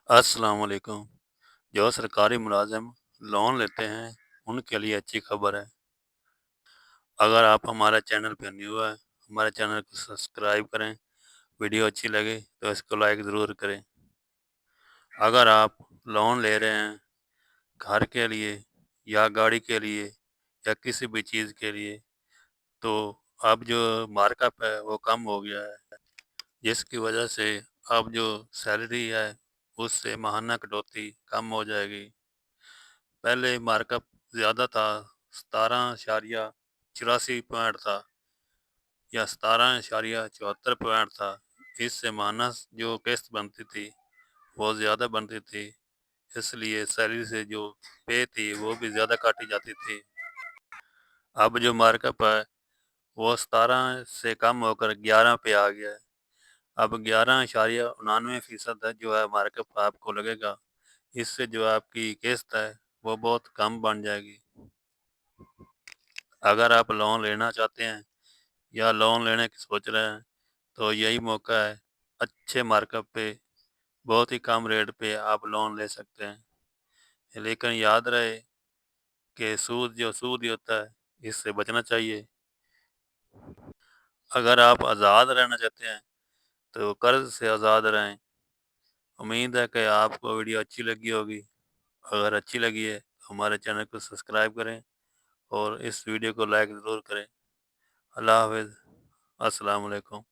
अस्सलाम वालेकुम। जो सरकारी मुलाजिम लोन लेते हैं उनके लिए अच्छी खबर है। अगर आप हमारे चैनल पर न्यू है, हमारे चैनल को सब्सक्राइब करें। वीडियो अच्छी लगे तो इसको लाइक ज़रूर करें। अगर आप लोन ले रहे हैं घर के लिए या गाड़ी के लिए या किसी भी चीज़ के लिए, तो अब जो मार्कअप है वो कम हो गया है, जिसकी वजह से अब जो सैलरी है उससे माहाना कटौती कम हो जाएगी। पहले मार्कअप ज़्यादा था, 17.84 पॉइंट था या 17.74 पॉइंट था। इससे माहाना जो किस्त बनती थी वो ज़्यादा बनती थी, इसलिए सैलरी से जो पे थी वो भी ज़्यादा काटी जाती थी। अब जो मार्कअप है वो 17 से कम होकर 11 पे आ गया है। अब 11.99% है जो है मार्कअप आपको लगेगा। इससे जो आपकी किस्त है वो बहुत कम बन जाएगी। अगर आप लोन लेना चाहते हैं या लोन लेने की सोच रहे हैं तो यही मौका है। अच्छे मार्कअप पे बहुत ही कम रेट पे आप लोन ले सकते हैं। लेकिन याद रहे कि सूद ही होता है, इससे बचना चाहिए। अगर आप आज़ाद रहना चाहते हैं तो कर्ज से आज़ाद रहें। उम्मीद है कि आपको वीडियो अच्छी लगी होगी। अगर अच्छी लगी है तो हमारे चैनल को सब्सक्राइब करें और इस वीडियो को लाइक ज़रूर करें। अल्लाह हाफ़िज़। अस्सलाम वालेकुम।